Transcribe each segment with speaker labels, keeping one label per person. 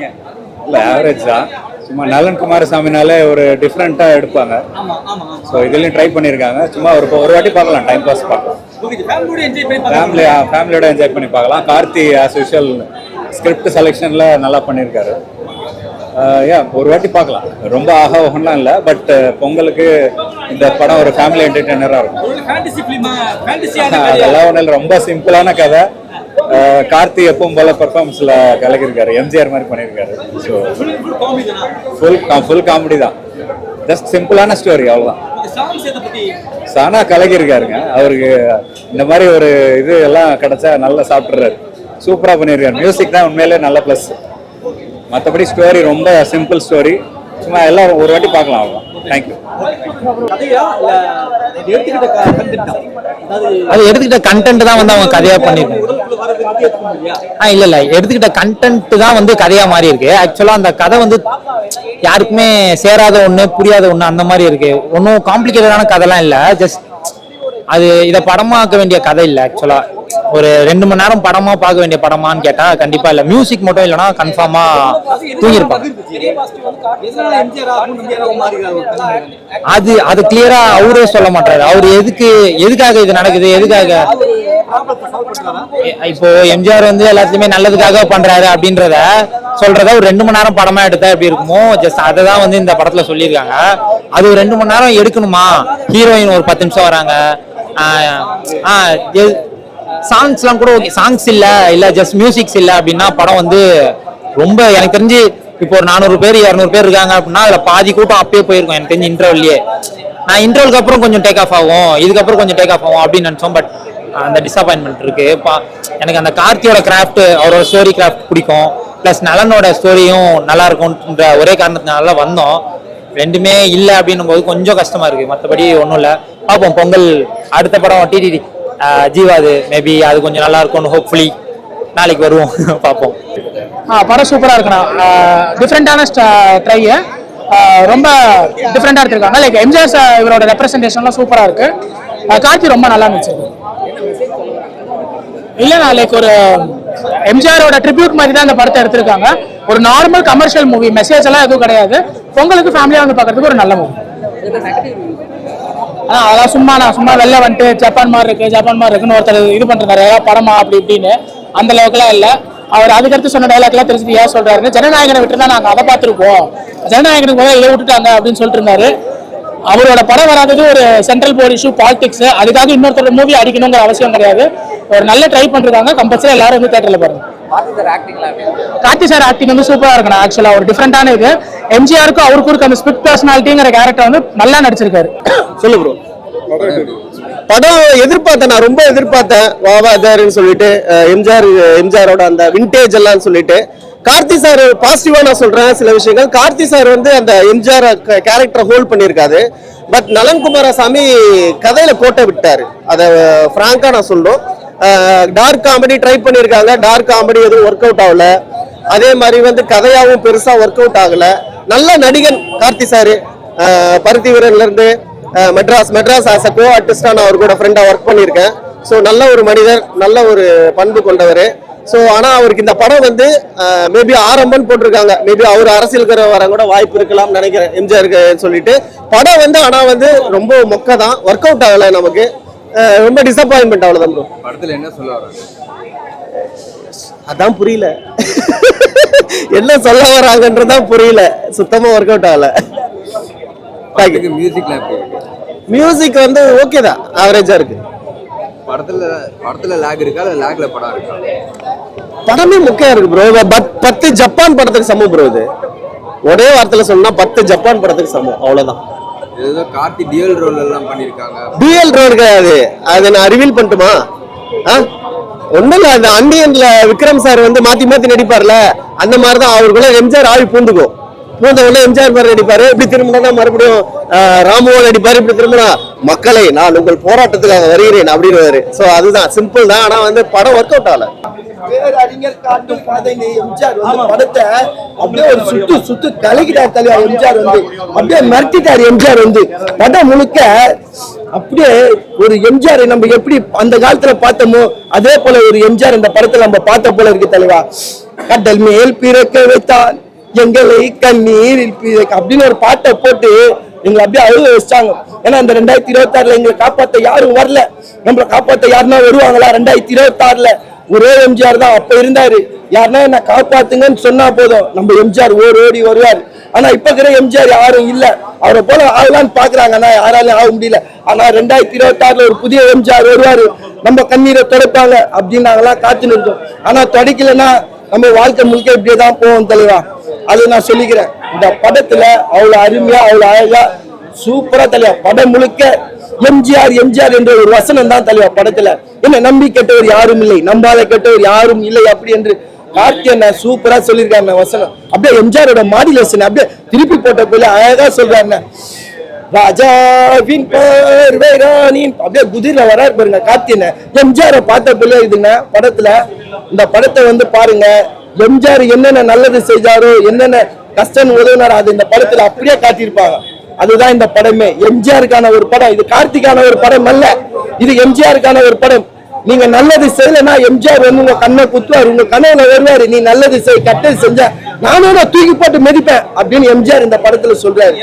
Speaker 1: நினைக்கிறீங்க?
Speaker 2: இல்லை ஆவரேஜ் தான். சும்மா நலன் குமாரசாமினாலே ஒரு டிஃப்ரெண்ட்டாக எடுப்பாங்க. ஸோ இதுலேயும் ட்ரை பண்ணியிருக்காங்க. சும்மா ஒரு வாட்டி பார்க்கலாம், டைம் பாஸ் பார்க்கலாம். ஃபேமிலியோட என்ஜாய் பண்ணி பார்க்கலாம். கார்த்தி ஆஸ் யூஷுவல் ஸ்கிரிப்ட் செலெக்ஷனில் நல்லா பண்ணியிருக்காரு. ஒரு வாட்டி பார்க்கலாம். ரொம்ப ஒன்றும் இல்லை. பட் பொங்கலுக்கு இந்த படம் ஒரு ஃபேமிலி என்டர்டெய்னராக இருக்கும். அதெல்லாம் ஒன்றும் இல்லை, ரொம்ப சிம்பிளான கதை. கார்த்தி எப்பவும் போல பெர்ஃபார்மன்ஸ்ல கலக்கிருக்காரு, எம்ஜிஆர் மாதிரி பண்ணியிருக்காரு. ஸோ ஃபுல் காமெடி தான். ஜஸ்ட் சிம்பிளான ஸ்டோரி, அவ்வளோதான். சானா கலக்கிருக்காருங்க. அவருக்கு இந்த மாதிரி ஒரு இது எல்லாம் கிடைச்சா நல்லா சாப்பிட்றாரு. சூப்பராக பண்ணியிருக்காரு. மியூசிக் தான் உண்மையிலே நல்ல ப்ளஸ். மற்றபடி ஸ்டோரி ரொம்ப சிம்பிள் ஸ்டோரி. சும்மா எல்லாம் ஒரு வாட்டி பார்க்கலாம், அவ்வளோதான். தேங்க்யூ.
Speaker 3: அது எடுத்துக்கிட்ட கண்டென்ட் தான் வந்து அவங்க கதையா பண்ணிருக்காங்க. இல்ல எடுத்துக்கிட்ட கண்டென்ட் தான் வந்து கதையா மாறி இருக்கு. ஆக்சுவலா அந்த கதை வந்து யாருக்குமே சேராத ஒண்ணு, புரியாத ஒண்ணு, அந்த மாதிரி இருக்கு. ஒன்னும் காம்ப்ளிகேட்டடான கதைலாம் இல்ல. ஜஸ்ட் அது இதை படமாக்க வேண்டிய கதை இல்லை. ஆக்சுவலா ஒரு 2 மணி நேரம் படமா பார்க்க வேண்டிய படமான்னு கேட்டா கண்டிப்பா இல்ல. மியூசிக் மட்டும் இல்லைன்னா கன்ஃபார்மா தூங்கிருப்பாங்க. அது கிளியரா அவரே சொல்ல மாட்டாரு. அவரு எதுக்காக இது நடக்குது, எதுக்காக இப்போ எம்ஜிஆர் வந்து எல்லாத்தையுமே நல்லதுக்காக பண்றாரு அப்படின்றத சொல்றத ஒரு 2 மணி நேரம் படமா எடுத்தா எப்படி இருக்குமோ, ஜஸ்ட் அதை தான் வந்து இந்த படத்துல சொல்லியிருக்காங்க. அது ஒரு 2 மணி நேரம் எடுக்கணுமா? ஹீரோயின் ஒரு 10 நிமிஷம் வராங்க, சாங்ஸ் எல்லாம் கூட ஓகே. சாங்ஸ் இல்ல ஜஸ்ட் மியூசிக்ஸ் இல்ல அப்படின்னா படம் வந்து ரொம்ப, எனக்கு தெரிஞ்சு இப்போ ஒரு 400 பேர் 200 பேர் இருக்காங்க அப்படின்னா அதுல பாதி கூட்டம் அப்பயே போயிருக்கும் எனக்கு தெரிஞ்சு. இன்டர்வல்லையே நான் இன்டர்வலுக்கு அப்புறம் கொஞ்சம் டேக் ஆஃப் ஆகும், இதுக்கப்புறம் கொஞ்சம் டேக் ஆஃப் ஆகும் அப்படின்னு நினைச்சோம். பட் அந்த டிசப்பாயின்மெண்ட் இருக்கு. எனக்கு அந்த கார்த்தியோட கிராஃப்ட், அவரோட ஸ்டோரி கிராஃப்ட் பிடிக்கும். பிளஸ் நலனோட ஸ்டோரியும் நல்லா இருக்கும்ன்ற ஒரே காரணத்தினால வந்தோம். ரெண்டுமே இல்லை அப்படின்னும் போது கொஞ்சம் கஷ்டமா இருக்கு. மற்றபடி ஒன்றும் இல்லை. பார்ப்போம். பொங்கல் அடுத்த படம் டிடிடி ஜீவாது, மேபி அது கொஞ்சம் நல்லா இருக்கும்னு ஹோப்ஃபுல்லி நாளைக்கு வருவோம். பார்ப்போம்.
Speaker 4: படம் சூப்பராக இருக்குண்ணா. டிஃப்ரெண்டான ட்ரை, ரொம்ப டிஃப்ரெண்டாக எடுத்திருக்காங்க. லைக் எம்ஜிஆர் இவரோட ரெப்ரஸன்டேஷன்லாம் சூப்பராக இருக்கு. கார்த்தி ரொம்ப நல்லா இருந்துச்சு. இல்லைண்ணா, லைக் ஒரு எம்ஜிஆரோட ட்ரிபியூட் மாதிரி தான் இந்த படத்தை எடுத்திருக்காங்க. ஒரு நார்மல் கமர்ஷியல் மூவி, மெசேஜ் எல்லாம் எதுவும் கிடையாது. பொங்கலுக்கு ஃபேமிலியாக வந்து பார்க்கறதுக்கு ஒரு நல்ல மூவி. அதெல்லாம் சும்மா வெளில வந்துட்டு ஜப்பான் மாதிரி இருக்குன்னு ஒருத்தர் இது பண்றாரு படமா அப்படி இப்படின்னு. அந்த அளவுக்குலாம் இல்லை. அவர் அதுக்கடுத்து சொன்ன டைலாக்லாம் தெரிஞ்சு ஏன் சொல்றாருன்னு, ஜனநாயகனை விட்டு தான் நாங்கள் அதை பார்த்துருப்போம், ஜனநாயகனுக்கு முதல்ல இதை விட்டுட்டாங்க அப்படின்னு சொல்லிட்டு இருந்தாரு. அவரோட படம் வராதது ஒரு சென்ட்ரல் போர்ட் இஷ்யூ, பாலிடிக்ஸ். அதுக்காக இன்னொருத்தரோட மூவி அடிக்கணுங்கிற அவசியம் கிடையாது. ஒரு நல்ல ட்ரை பண்ணிருக்காங்க. கம்பல்சரி எல்லாரும் வந்து தியேட்டர்ல பாருங்க. கார்த்தி சார் ஆக்டிங் வந்து சூப்பரா இருக்கணும். ஆக்சுவலா ஒரு டிஃப்ரெண்டான இது. எம்ஜிஆருக்கு அவருக்கு இருக்க அந்த ஸ்பிரிட் பர்சனாலிட்டிங்கிற கேரக்டர் வந்து நல்லா நடிச்சிருக்காரு.
Speaker 5: சொல்லு ப்ரோ. படம் எதிர்பார்த்தேன், நான் ரொம்ப எதிர்பார்த்தேன். வாவாதாருன்னு சொல்லிட்டு எம்ஜிஆரோட அந்த விண்டேஜ் எல்லாம் சொல்லிட்டு. கார்த்தி சார் பாசிட்டிவா நான் சொல்றேன் சில விஷயங்கள். கார்த்தி சார் வந்து அந்த எம்ஜிஆர் கேரக்டரை ஹோல்ட் பண்ணியிருக்காரு. பட் நலன் குமாரசாமி கதையில கோட்டை விட்டாரு. அதை பிராங்கா நான் சொல்றோம். டார்க் காமெடி ட்ரை பண்ணியிருக்காங்க. டார்க் காமெடி எதுவும் ஒர்க் அவுட் ஆகல. அதே மாதிரி வந்து கதையாவும் பெருசா ஒர்க் அவுட் ஆகல. நல்ல நடிகன் கார்த்தி சாரு. பருத்தி வீரன்ல இருந்து மெட்ராஸ் ஆஸ் அ கோ ஆர்டிஸ்டா நான் அவர் கூட ஃப்ரெண்டா ஒர்க் பண்ணியிருக்கேன். ஸோ நல்ல ஒரு மனிதர், நல்ல ஒரு பண்பு கொண்டவர். ஸோ ஆனால் அவருக்கு இந்த படம் வந்து மேபி ஆரம்பம் போட்டிருக்காங்க. மேபி அவர் அரசியலுக்கு வர கூட வாய்ப்பு இருக்கலாம் நினைக்கிறேன் எம்ஜிஆருக்கு சொல்லிட்டு. படம் வந்து ஆனால் வந்து ரொம்ப மொக்க தான், ஒர்க் அவுட் ஆகலை நமக்கு. ரொம்ப டிசப்பாயின்மெண்ட். அவ்வளோதான் ப்ரோ.
Speaker 1: படத்தில் என்ன சொல்ல வராங்க
Speaker 5: அதான் புரியல. என்ன சொல்ல வராங்கன்றதான் புரியல. சுத்தமாக ஒர்க் அவுட் ஆகலை. மியூசிக் வந்து ஓகே தான், ஆவரேஜா இருக்கு.
Speaker 1: படத்துல லாக் இருக்கா இல்ல லாக்ல படம் இருக்கா?
Speaker 5: படமே முக்கியம் இருக்கு ப்ரோ. 10 ஜப்பான் படத்துக்கு சமம் ப்ரோ. இது ஒரே வார்த்தையில சொன்னா 10 ஜப்பான் படத்துக்கு சமம். அவ்வளவுதான்.
Speaker 1: ஏதோ கார்த்தி டியூயல் ரோல் எல்லாம் பண்ணிருக்காங்க.
Speaker 5: டியூயல் ரோல் கிடையாது, அதை நான் ரிவீல் பண்ணட்டுமா? ஒண்ணும் இல்ல, அந்த அன்னியன்ல விக்ரம் சார் வந்து மாத்தி நடிப்பார்ல, அந்த மாதிரிதான் அவருக்குள்ள எம்ஜிஆர் ஆவி பூந்துக்கும். பூந்த உடனே எம்ஜிஆர் மாதிரி நடிப்பாரு. இப்படி திரும்பினா மறுபடியும் ராமுவா நடிப்பாரு. இப்படி திரும்பினா மக்களை நான் உங்கள் போராட்டத்துக்காக வருகிறேன் அப்படின்னு. சோ அதுதான் சிம்பிள் தான். ஆனா வந்து படம் ஒர்க் அவுட் ஆகல.
Speaker 6: பேரறிஞர் காட்டும் பாதைங்க எம்ஜிஆர் வந்து படத்தை அப்படியே ஒரு சுத்து கலக்கிட்டார் தலைவர். எம்ஜிஆர் வந்து அப்படியே மிரட்டிட்டார். எம்ஜிஆர் வந்து படம் முழுக்க அப்படியே ஒரு எம்ஜிஆர் நம்ம எப்படி அந்த காலத்துல பார்த்தோமோ அதே போல ஒரு எம்ஜிஆர் இந்த படத்துல நம்ம பார்த்த போல இருக்கு தலைவா. கடல் மேல் பிறக்க வைத்தான் எங்களை கண்ணீரில் பிறக்க அப்படின்னு ஒரு பாட்டை போட்டு எங்களை அப்படியே அழுவ வச்சாங்க. ஏன்னா இந்த 2026 எங்களை காப்பாத்த யாரும் வரல. நம்மளை காப்பாத்த யாருன்னா வருவாங்களா? 2026 ஒரே எம்ஜிஆர் தான் அப்ப இருந்தாரு. யாருன்னா என்ன காப்பாத்துங்கன்னு சொன்னா போதும் நம்ம எம்ஜிஆர் ஓடி வருவார். ஆனா இப்ப இருக்கிற எம்ஜிஆர் யாரும் இல்ல. அவரை போல ஆகலான்னு பாக்குறாங்க, ஆனா யாராலையும் ஆக முடியல. ஆனா 2026 ஒரு புதிய எம்ஜிஆர் வருவாரு, நம்ம கண்ணீரை துடைப்பாங்க அப்படின்னு நாங்கெல்லாம் காத்து நிற்கும். ஆனா துடைக்கலன்னா நம்ம வாழ்க்கை முழுக்க இப்படியேதான் போவோம் தலைவா. அது நான் சொல்லிக்கிறேன். இந்த படத்துல அவ்வளவு அருமையா அவ்வளவு அழகா சூப்பரா தலைவா படம் முழுக்க எம்ஜிஆர் எம்ஜிஆர் என்ற ஒரு வசனம் தான் தலைவா படத்துல. என்ன நம்பி கெட்டவர் யாரும் இல்லை, நம்பாத கெட்டவர் யாரும் இல்லை அப்படி என்று கார்த்தியன் சூப்பரா சொல்லியிருக்காங்க வசனம். அப்படியே எம்ஜிஆரோட மாடுலேஷன் அப்படியே திருப்பி போட்ட போல அழகா சொல்றாங்க. ராஜாவின் பார்வை ராணின் அப்படியே குதிரை வராரு பாருங்க கார்த்தியன். எம்ஜிஆரை பார்த்த போல இதுங்க படத்துல. இந்த படத்தை வந்து பாருங்க, எம்ஜிஆர் என்னென்ன நல்லது செஞ்சாரோ என்னென்ன கஷ்டம் உதவினாரோ அது இந்த படத்துல அப்படியே காட்டியிருப்பாங்க. அதுதான் இந்த படமே. எம்ஜிஆருக்கான ஒரு படம் இது, கார்த்திகான ஒரு படம் அல்ல, இது எம்ஜிஆருக்கான ஒரு படம். நீங்க நல்லது செய்யலன்னா எம்ஜிஆர் வந்து உங்க கண்ணை குத்துவார், உங்க கனவுல வருவாரு. நீ நல்லது செய், கெட்டது செஞ்ச நானும் தூக்கி போட்டு மிதிப்பேன் அப்படின்னு எம்ஜிஆர் இந்த படத்துல சொல்றாரு.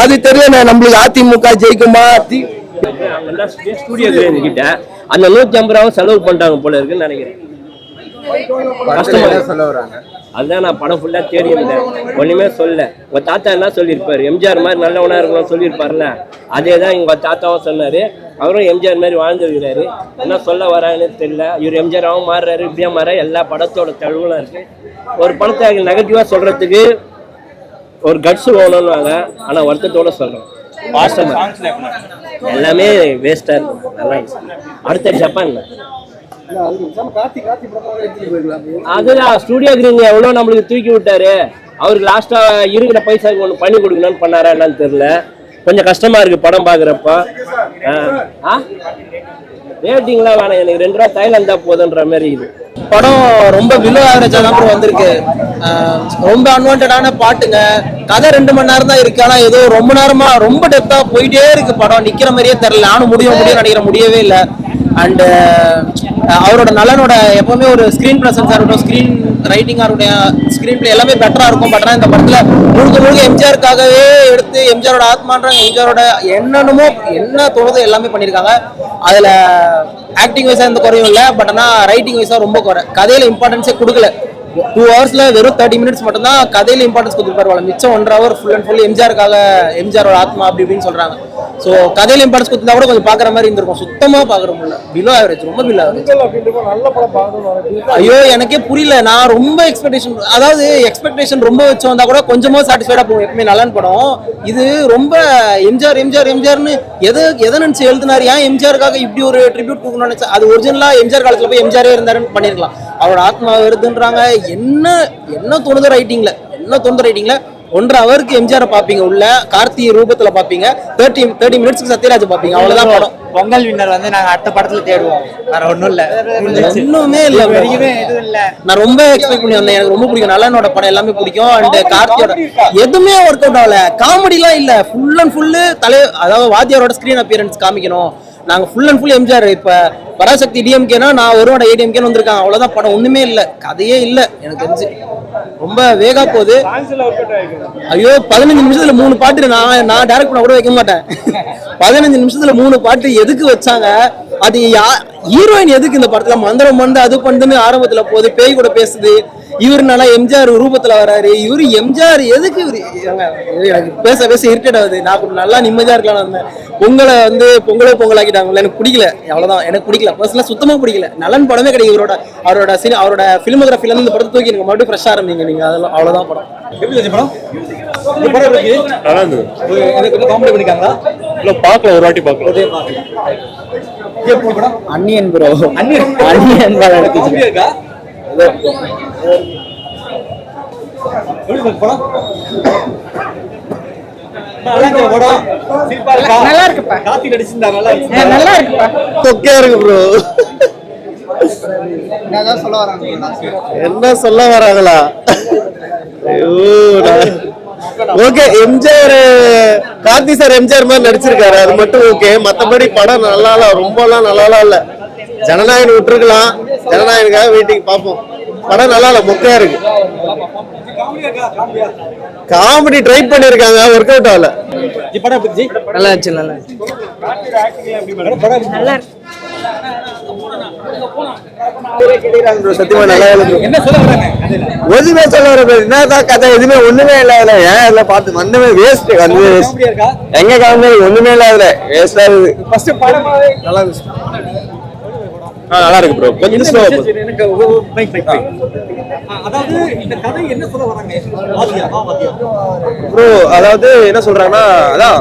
Speaker 6: அது தெரியல நம்மளுக்கு அதிமுக ஜெயிக்குமா?
Speaker 7: ஸ்டூடியோ கிட்ட அந்த 150 ரூபாவும் செலவு பண்ணிட்டாங்க போல இருக்குன்னு நினைக்கிறேன். அதுதான் நான் படம் ஃபுல்லா தேடி இருந்தேன், ஒண்ணுமே சொல்ல. உங்க தாத்தா என்ன சொல்லியிருப்பாரு, எம்ஜிஆர் மாதிரி நல்லவனா இருக்கணும் சொல்லியிருப்பாருல, அதே தான் எங்க தாத்தாவும் சொன்னாரு. அவரும் எம்ஜிஆர் மாதிரி வாழ்ந்துருக்கிறாரு. என்ன சொல்ல வராங்கன்னு தெரியல. இவர் எம்ஜிஆராவும் மாறுறாரு, இப்படியா மாற எல்லா படத்தோட தழுவலாம் இருக்கு. ஒரு படத்தை நெகட்டிவா சொல்றதுக்கு ஒரு கட்ஸ் வேணும்னுவாங்க, ஆனா வருத்தத்தோட சொல்றேன். எல்லாமே வேஸ்டா இருக்கு. நல்லா அடுத்த ஜப்பான் அதுதான் ஸ்டூடியோ கிரீன் எவ்வளோ நம்மளுக்கு தூக்கி விட்டாரு. அவருக்கு லாஸ்டா இருக்கிற பைசாக்கு ஒன்று பண்ணி கொடுக்கணும்னு பண்ணாரா என்னன்னு தெரியல. கொஞ்சம் கஷ்டமா இருக்கு படம் பாக்குறப்ப. ரேட்டிங்லாம் வேணாம், எனக்கு 2 ரூபா தைலம் தான் போதுன்ற மாதிரி இது.
Speaker 3: படம் ரொம்ப பிலோ ஆவரேஜா தான் ப்ரோ வந்திருக்கு. ரொம்ப அன்வான்டான பாட்டுங்க. கதை 2 மணி நேரம் தான் இருக்கு, ஆனா ஏதோ ரொம்ப நேரமா ரொம்ப டெப்தா போயிட்டே இருக்கு. படம் நிக்கிற மாதிரியே தெரியல. நானும் நினைக்கிற முடியவே இல்லை. அண்ட் அவரோட நலனோட எப்பவுமே ஒரு ஸ்கிரீன் பிரசன்ஸா இருக்கட்டும், ஸ்கிரீன் ரைட்டிங்கா இருக்கட்டும், ஸ்கிரீன் பிளே எல்லாமே பெட்டரா இருக்கும். பட் ஆனால் இந்த படத்துல முழுக்க எம்ஜிஆருக்காகவே எடுத்து எம்ஜிஆரோட ஆத்மான்றாங்க, எம்ஜிஆரோட என்னென்னமோ என்ன தோணுதோ எல்லாமே பண்ணியிருக்காங்க. அதுல ஆக்டிங் வைஸா எந்த குறையும் இல்லை, பட் ஆனால் ரைட்டிங் வைஸா ரொம்ப குறை. கதையில இம்பார்ட்டன்ஸே கொடுக்கல. 2 ஹவர்ஸ்ல வெறும் 30 மினிட்ஸ் மட்டும் தான் கதையில இம்பார்ட்டன்ஸ் கொடுத்துருப்பாரு. மிச்சம் 1.5 ஹவர் ஃபுல் அண்ட் ஃபுல் எம்ஜிஆருக்காக, எம்ஜிஆரோட ஆத்மா அப்படி இப்படின்னு சொல்றாங்க. ஸோ கதையில இம்பார்ட்டன்ஸ் கொடுத்தா கூட கொஞ்சம் பாக்குற மாதிரி இருந்திருக்கும். சுத்தமா பாக்குற முடியல. பிலோ ஆவரேஜ், ரொம்ப பிலோ ஆவரேஜ். ஐயோ எனக்கே புரியல. நான் ரொம்ப எக்ஸ்பெக்டேஷன் ரொம்ப வச்சு வந்தா கூட கொஞ்சமா சாட்டிஸ்ஃபைடா போகும் எப்பவுமே நல்லான்னு படம். இது ரொம்ப எம்ஜிஆர்னு எதை நினைச்சு எழுதினாரு. ஏன் எம்ஜிஆருக்காக இப்படி ஒரு ட்ரிபியூட் கொடுக்கணும்னு நினைச்சா அது ஒரிஜினலா எம்ஜிஆர் காலத்துல போய் எம்ஜிஆரே இருந்தாருன்னு பண்ணிருக்கலாம். அவரோட ஆத்மா வருதுன்றாங்க. என்ன தோணுது ரைட்டிங்ல 1.5 ஹவருக்கு எம்ஜிஆர் பாப்பீங்க, உள்ள கார்த்தி ரூபத்துல பாப்பீங்க, 30 மினிட்ஸ்க்கு சத்யராஜ் பாப்பீங்க. அவ்வளவுதான் படம்.
Speaker 8: பொங்கல் வின்னர் வந்து நாங்க அடுத்த படத்துல தேடுவோம், வேற ஒண்ணும் இல்ல.
Speaker 3: ஒண்ணுமே இல்ல. நான் ரொம்ப எக்ஸ்பெக்ட் பண்ணி வந்தேன். எனக்கு ரொம்ப பிடிக்கும், நல்லனோட படம் எல்லாமே பிடிக்கும். அண்ட் கார்த்தியோட எதுவுமே ஒர்க் அவுட் ஆகல. காமெடிலாம் இல்ல, ஃபுல் அண்ட் ஃபுல்லு அதாவது வாத்தியாரோட ஸ்கிரீன் அப்பியரன்ஸ் காமிக்கணும். நாங்க ஃபுல் அண்ட் ஃபுல் எம்ஜிஆர். இப்ப பராசக்தி டிஎம்கேனா நான் ஒருவோட ஏடிஎம்கேன்னு வந்திருக்காங்க, அவ்வளவுதான் படம். ஒண்ணுமே இல்ல, கதையே இல்ல. எனக்கு தெரிஞ்சு ரொம்ப வேகா போகுது. ஐயோ 15 நிமிஷத்துல 3 பாட்டு நான் டைரக்ட் பண்ண கூட வைக்க மாட்டேன். 15 நிமிஷத்துல 3 பாட்டு எதுக்கு வச்சாங்க? அது ஹீரோயின் எதுக்கு இந்த படத்துல மந்திரம் வந்து அது பண்ணுன்னு ஆரம்பத்துல போகுது, பேய் கூட பேசுது. இவரு நல்லா எம்ஜிஆர் ரூபத்துல வராரு. இவரு எம்ஜிஆர் எதுக்கு? எனக்கு பேச இரிட்டேட் ஆகுது. நான் நல்லா நிம்மதியா இருக்கலாம் இருந்தேன். பொங்கலை வந்து பொங்கலாக்கிட்டாங்கல்ல, எனக்கு பிடிக்கல. அவ்வளவுதான், எனக்கு பிடிக்கல. பர்சனலா சுத்தமா பிடிக்கல. நலன் படமே கிடையாது. அவரோட பிலிமோகிராஃபில இருந்து இந்த படத்தை தூக்கி எனக்கு மறுபடியும் ஃப்ரெஷ்ஷா ஆரம்பிங்க நீங்க. அதெல்லாம் அவ்வளவுதான் படம்.
Speaker 9: எப்படி படம்? இந்த படம் எப்படி நல்லா இருந்தது. எனக்கு காமெடி பண்ணிருக்காங்களா? இல்ல பார்க்கல, ஒரு வாட்டி பார்க்கல. எப்படி படம்?
Speaker 8: அன்னியன் ப்ரோ, அன்னியன் படம் எடுத்துச்சு.
Speaker 9: இருக்கா? எப்படி படம்?
Speaker 4: நல்லா இருக்குப்பா.
Speaker 9: கார்த்திக் நடிச்சிருந்தா நல்லா
Speaker 4: இருக்குப்பா.
Speaker 5: தொக்கையா இருக்கு ப்ரோ.
Speaker 6: என்ன சொல்ல வராங்க?
Speaker 5: என்ன சொல்ல வராங்களா? ஐயோ ஓகே எம்ஜிஆர் கார்த்தி சார் எம்ஜிஆர் மாதிரி நடிச்சிருக்காரு, அது மட்டும் ஓகே. மத்தபடி படம் நல்லா இல்ல, ரொம்பலாம் நல்லாலாம் இல்ல. ஜனநாயகன் விட்டுருக்கலாம், ஜனநாயகனுக்காக வீட்டுக்கு பார்ப்போம். படம் நல்லா இல்ல, மொக்கையா இருக்கு. காமெடி ட்ரை பண்ணிருக்காங்க, ஒர்க் அவுட் ஆகல.
Speaker 6: நல்லா இருந்துச்சு, நல்லா இருந்துச்சு.
Speaker 5: சத்தியமா நல்லா இருக்கு.
Speaker 1: எதுவுமே சொல்ல வர என்னதான் கதை, எதுவுமே ஒண்ணுமே இல்ல. ஏன் இதுல பார்த்து ஒண்ணுமே வேஸ்ட். வந்து எங்க காமெடி ஒண்ணுமே இல்லாத வேஸ்டா இருக்கு.
Speaker 5: நல்லா இருந்துச்சு. நல்லா இருக்கு ப்ரோ, கொஞ்சம் ஸ்லோவா ப்ரோ. அதாவது என்ன சொல்றாங்கன்னா, அதான்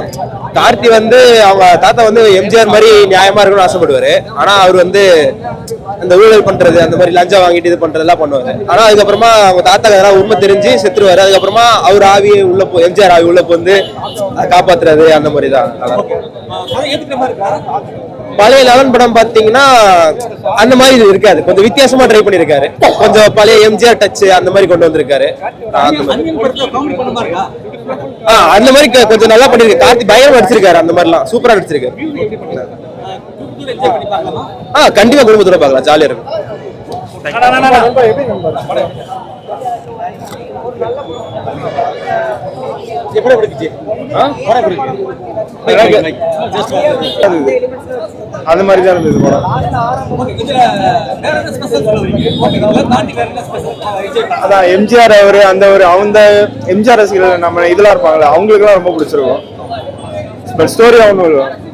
Speaker 5: கார்த்தி வந்து அவங்க தாத்தா வந்து எம்ஜிஆர் மாதிரி நியாயமா இருக்கணும்னு ஆசைப்படுவாரு. ஆனா அவர் வந்து அந்த ஊழல் பண்றது, அந்த மாதிரி லஞ்சம் வாங்கிட்டு இது பண்றதெல்லாம் பண்ணுவாரு. ஆனா அதுக்கப்புறமா அவங்க தாத்தா எல்லாம் உண்மை தெரிஞ்சு செத்துருவாரு. அதுக்கப்புறமா அவர் ஆவியை உள்ள எம்ஜிஆர் ஆவி உள்ள வந்து காப்பாத்துறது, அந்த மாதிரி தான். பழைய 11 படம் பாத்தீங்கன்னா அந்த மாதிரி இது இருக்காது, கொஞ்சம் வித்தியாசமா ட்ரை பண்ணிருக்காரு. கொஞ்சம் பழைய எம்ஜிஆர் டச் அந்த மாதிரி கொண்டு வந்திருக்காரு. அந்த மாதிரி கொஞ்சம் நல்லா பண்ணிருக்கு. கார்த்தி பயங்கரமா நடிச்சிருக்காரு, அந்த மாதிரிலாம் சூப்பரா நடிச்சிருக்காரு. கண்டிப்பா குடும்பத்தோட பார்க்கலாம், ஜாலியா இருக்கும். அந்த மாதிரி தான் இருந்தது படம். அதான் எம்ஜிஆர் அவரு அந்த அந்த எம்ஜிஆர் ரசிகர்கள் நம்ம இதெல்லாம் இருப்பாங்களே, அவங்களுக்கு எல்லாம் ரொம்ப பிடிச்சிருக்கும். ஸ்டோரி ஒன்றும்